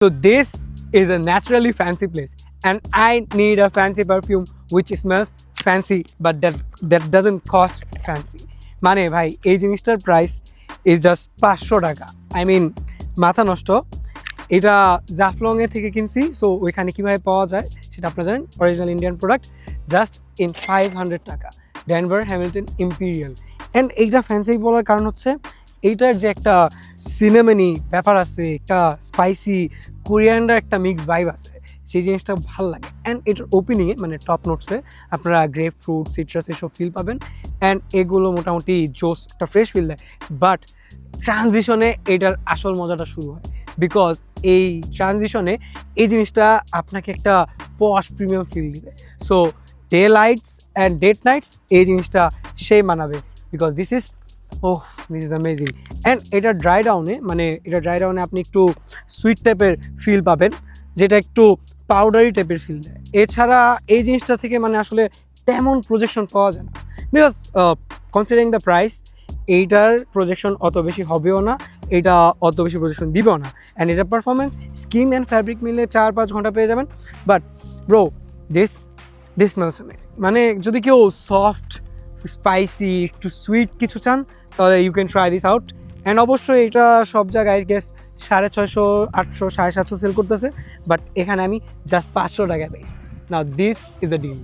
So this is a naturally fancy place and I need a fancy perfume which smells fancy but that doesn't cost fancy. মানে ভাই এই জিনিসটার price is just 500 টাকা। I mean মাথা নষ্ট। এটা জাফলংয়ে থেকে কিনছি, সো ওইখানে কীভাবে পাওয়া যায় সেটা আপনারা জানেন। Original Indian product just in 500 টাকা, ডেনভার হ্যামিল্টন ইম্পিরিয়াল। অ্যান্ড এইটা ফ্যান্সি বলার কারণ হচ্ছে এইটার যে একটা সিনেমানি ব্যাপার আছে, একটা স্পাইসি কোরিয়ান্ডার একটা মিক্স ভাইব আছে, সেই জিনিসটা ভালো লাগে। অ্যান্ড এটার ওপেনিংয়ে মানে টপ নোটসে আপনারা গ্রেপ ফ্রুট, সিট্রাস এসব ফিল পাবেন। অ্যান্ড এগুলো মোটামুটি জোস একটা ফ্রেশ ফিল দেয়। বাট ট্রানজিশনে এটার আসল মজাটা শুরু হয়, বিকজ এই ট্রানজিশনে এই জিনিসটা আপনাকে একটা পশ প্রিমিয়াম ফিল দিবে। So day lights and date nights এই জিনিসটা সেই মানাবে, because this is amazing. And এটা ড্রাই ডাউনে আপনি একটু সুইট টাইপের ফিল পাবেন, যেটা একটু পাউডারি টাইপের ফিল দেয়। এছাড়া এই জিনিসটা থেকে মানে আসলে তেমন প্রজেকশন পাওয়া যায় না, বিকজ কনসিডারিং দ্য প্রাইস এইটার প্রজেকশন অত বেশি হবেও না, এটা অত বেশি প্রজেকশন দিবেও না। অ্যান্ড এটার পারফরমেন্স স্কিন অ্যান্ড ফ্যাব্রিক মিলে 4-5 ঘন্টা পেয়ে যাবেন। But bro this smells amazing. মানে যদি কেউ সফট স্পাইসি একটু সুইট কিছু চান তাহলে you can try this out. And অবশ্যই এটা সব জায়গায় গেস 650, 800, 750 সেল করতেছে, বাট এখানে আমি জাস্ট 500 টাকায় পেয়েছি। নাও দিস ইজ আ ডিল।